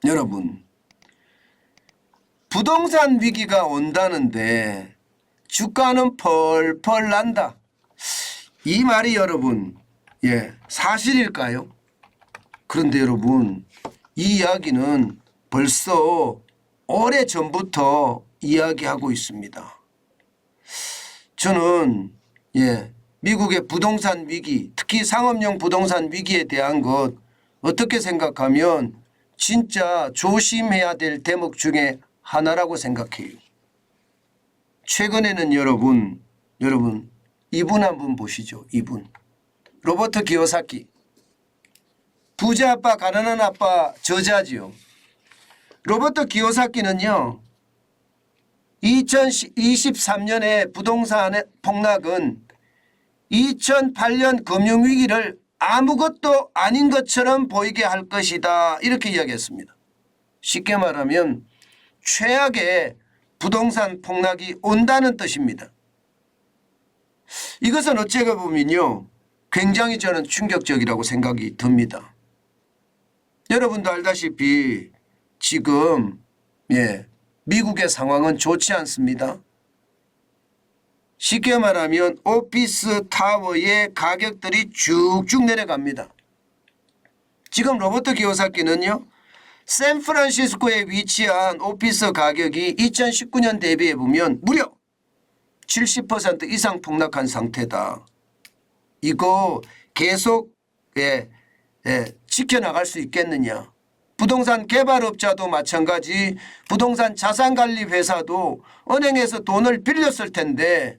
여러분, 부동산 위기가 온다는데 주가는 펄펄 난다. 이 말이 여러분, 사실일까요? 그런데 여러분, 이 이야기는 벌써 오래전부터 이야기하고 있습니다. 저는 미국의 부동산 위기, 특히 상업용 부동산 위기에 대한 것 어떻게 생각하면 진짜 조심해야 될 대목 중에 하나라고 생각해요. 최근에는 여러분 이분 한번 보시죠. 이분 로버트 기요사키, 부자 아빠 가난한 아빠 저자지요. 로버트 기요사키는요 2023년의 부동산 폭락은 2008년 금융위기를 아무것도 아닌 것처럼 보이게 할 것이다, 이렇게 이야기했습니다. 쉽게 말하면 최악의 부동산 폭락이 온다는 뜻입니다. 이것은 어찌가 보면요 굉장히 저는 충격적이라고 생각이 듭니다. 여러분도 알다시피 지금 미국의 상황은 좋지 않습니다. 쉽게 말하면 오피스 타워의 가격들이 쭉쭉 내려갑니다. 지금 로버트 기요사키는요 샌프란시스코에 위치한 오피스 가격이 2019년 대비해 보면 무려 70% 이상 폭락한 상태다. 이거 계속 지켜나갈 수 있겠느냐. 부동산 개발업자도 마찬가지, 부동산 자산관리회사도 은행에서 돈을 빌렸을 텐데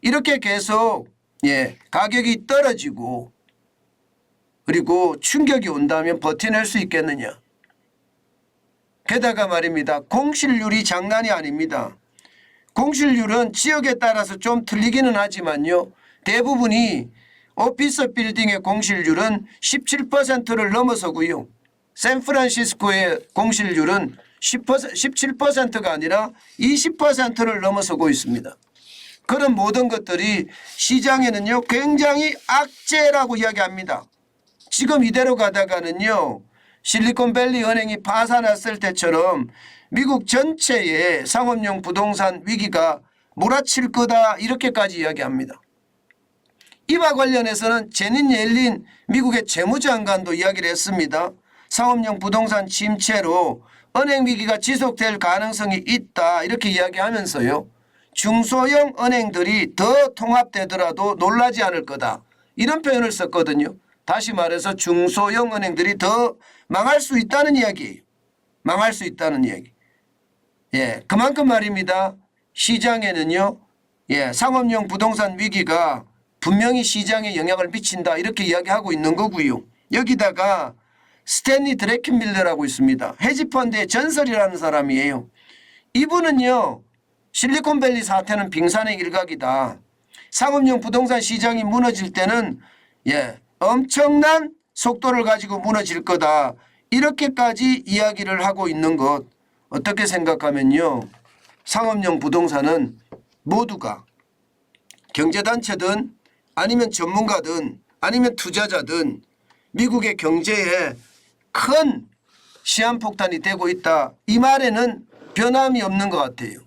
이렇게 계속 가격이 떨어지고 그리고 충격이 온다면 버텨낼 수 있겠느냐. 게다가 말입니다. 공실률이 장난이 아닙니다. 공실률은 지역에 따라서 좀 틀리기는 하지만요 대부분이 오피스 빌딩의 공실률은 17%를 넘어서고요. 샌프란시스코의 공실률은 17%가 아니라 20%를 넘어서고 있습니다. 그런 모든 것들이 시장에는요 굉장히 악재라고 이야기합니다. 지금 이대로 가다가는요 실리콘밸리 은행이 파산했을 때처럼 미국 전체의 상업용 부동산 위기가 몰아칠 거다, 이렇게까지 이야기합니다. 이와 관련해서는 제닛 옐린 미국의 재무장관도 이야기를 했습니다. 상업용 부동산 침체로 은행 위기가 지속될 가능성이 있다, 이렇게 이야기하면서요 중소형 은행들이 더 통합되더라도 놀라지 않을 거다, 이런 표현을 썼거든요. 다시 말해서 중소형 은행들이 더 망할 수 있다는 이야기예요. 망할 수 있다는 이야기. 그만큼 말입니다. 시장에는요 상업용 부동산 위기가 분명히 시장에 영향을 미친다, 이렇게 이야기하고 있는 거고요. 여기다가 스탠리 드래켄밀러라고 있습니다. 헤지펀드의 전설이라는 사람이에요. 이분은요 실리콘밸리 사태는 빙산의 일각이다. 상업용 부동산 시장이 무너질 때는 엄청난 속도를 가지고 무너질 거다, 이렇게까지 이야기를 하고 있는 것, 어떻게 생각하면요 상업용 부동산은 모두가 경제단체든 아니면 전문가든 아니면 투자자든 미국의 경제에 큰 시한폭탄이 되고 있다, 이 말에는 변함이 없는 것 같아요.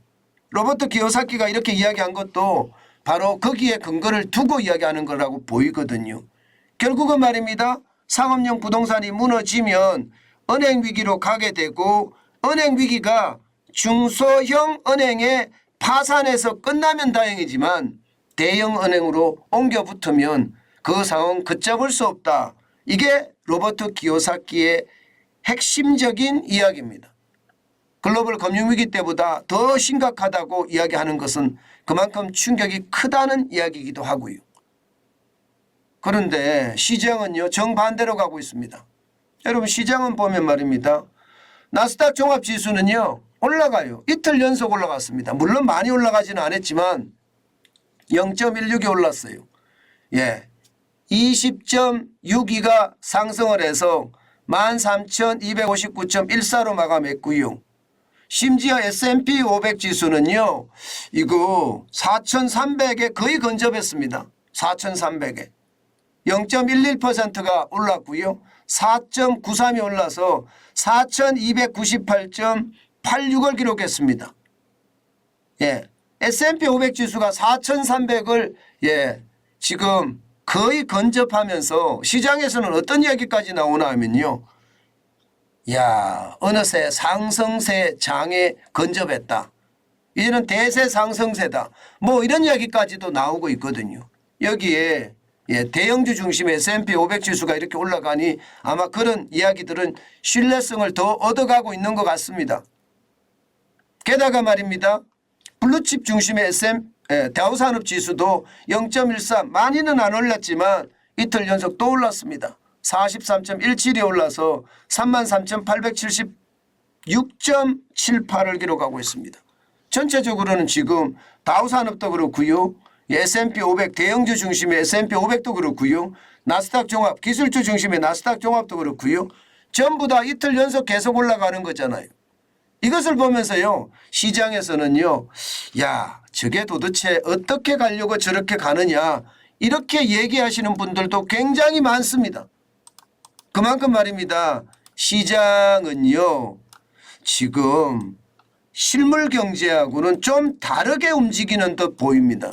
로버트 기요사키가 이렇게 이야기한 것도 바로 거기에 근거를 두고 이야기하는 거라고 보이거든요. 결국은 말입니다. 상업용 부동산이 무너지면 은행 위기로 가게 되고, 은행 위기가 중소형 은행의 파산에서 끝나면 다행이지만 대형 은행으로 옮겨 붙으면 그 상황 걷잡을 수 없다. 이게 로버트 기요사키의 핵심적인 이야기입니다. 글로벌 금융위기 때보다 더 심각하다고 이야기하는 것은 그만큼 충격이 크다는 이야기이기도 하고요. 그런데 시장은요 정반대로 가고 있습니다. 여러분 시장은 보면 말입니다. 나스닥 종합지수는요 올라가요. 이틀 연속 올라갔습니다. 물론 많이 올라가지는 않았지만 0.16이 올랐어요. 20.62가 상승을 해서 13,259.14로 마감했고요. 심지어 S&P 500 지수는요 이거 4,300에 거의 근접했습니다. 4,300에 0.11%가 올랐고요. 4.93이 올라서 4,298.86을 기록했습니다. 예. S&P 500 지수가 4,300을 지금 거의 근접하면서 시장에서는 어떤 이야기까지 나오나 하면요. 야, 어느새 상승세 장에 근접했다. 이제는 대세 상승세다. 뭐 이런 이야기까지도 나오고 있거든요. 여기에 대형주 중심의 S&P 500 지수가 이렇게 올라가니 아마 그런 이야기들은 신뢰성을 더 얻어가고 있는 것 같습니다. 게다가 말입니다. 블루칩 중심의 다우산업 지수도 0.13 많이는 안 올랐지만 이틀 연속 또 올랐습니다. 43.17이 올라서 33,876.78을 기록하고 있습니다. 전체적으로는 지금 다우산업도 그렇고요. S&P 500 대형주 중심의 S&P 500도 그렇고요. 나스닥 종합 기술주 중심의 나스닥 종합도 그렇고요. 전부 다 이틀 연속 계속 올라가는 거잖아요. 이것을 보면서요. 시장에서는요. 야, 저게 도대체 어떻게 가려고 저렇게 가느냐 이렇게 얘기하시는 분들도 굉장히 많습니다. 그만큼 말입니다. 시장은요. 지금 실물 경제하고는 좀 다르게 움직이는 듯 보입니다.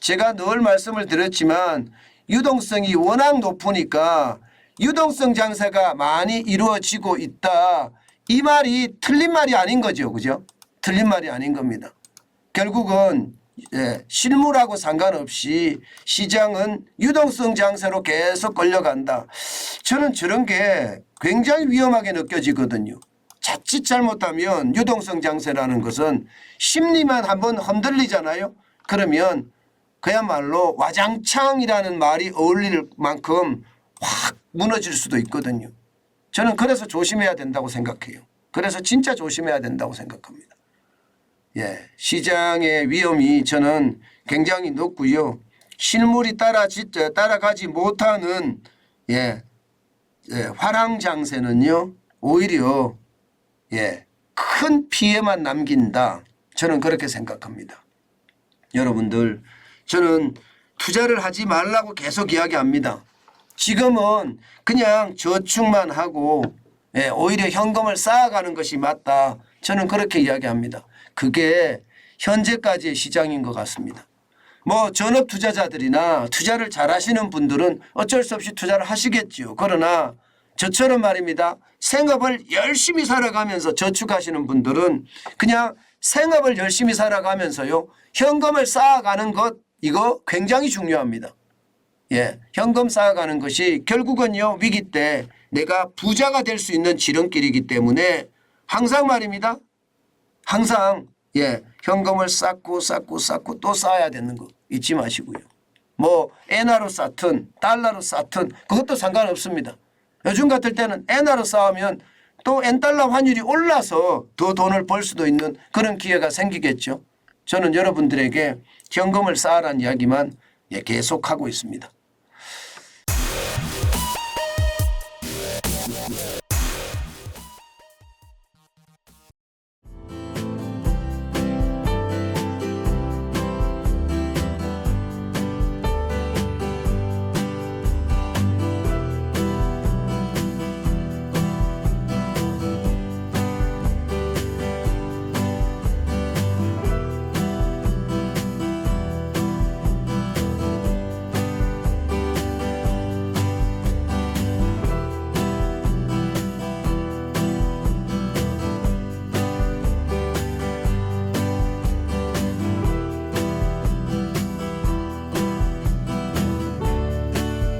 제가 늘 말씀을 드렸지만 유동성이 워낙 높으니까 유동성 장세가 많이 이루어지고 있다. 이 말이 틀린 말이 아닌 거죠. 그죠? 틀린 말이 아닌 겁니다. 결국은 실물하고 상관없이 시장은 유동성 장세로 계속 끌려간다. 저는 저런 게 굉장히 위험하게 느껴지거든요. 자칫 잘못하면 유동성 장세라는 것은 심리만 한번 흔들리잖아요. 그러면 그야말로 와장창이라는 말이 어울릴 만큼 확 무너질 수도 있거든요. 저는 그래서 조심해야 된다고 생각해요. 그래서 진짜 조심해야 된다고 생각합니다. 시장의 위험이 저는 굉장히 높고요. 실물이 따라가지 못하는 화랑 장세는요. 오히려 큰 피해만 남긴다. 저는 그렇게 생각합니다. 여러분들 저는 투자를 하지 말라고 계속 이야기합니다. 지금은 그냥 저축만 하고 오히려 현금을 쌓아가는 것이 맞다. 저는 그렇게 이야기합니다. 그게 현재까지의 시장인 것 같습니다. 뭐 전업 투자자들이나 투자를 잘하시는 분들은 어쩔 수 없이 투자를 하시겠죠. 그러나 저처럼 말입니다. 생업을 열심히 살아가면서 저축하시는 분들은 그냥 생업을 열심히 살아가면서요. 현금을 쌓아가는 것 이거 굉장히 중요합니다. 현금 쌓아가는 것이 결국은요. 위기 때 내가 부자가 될 수 있는 지름길이기 때문에 항상 말입니다. 항상 현금을 쌓고 또 쌓아야 되는 거 잊지 마시고요. 뭐 엔화로 쌓든 달러로 쌓든 그것도 상관없습니다. 요즘 같을 때는 엔화로 쌓으면 또 엔달러 환율이 올라서 더 돈을 벌 수도 있는 그런 기회가 생기겠죠. 저는 여러분들에게 현금을 쌓으라는 이야기만 계속하고 있습니다.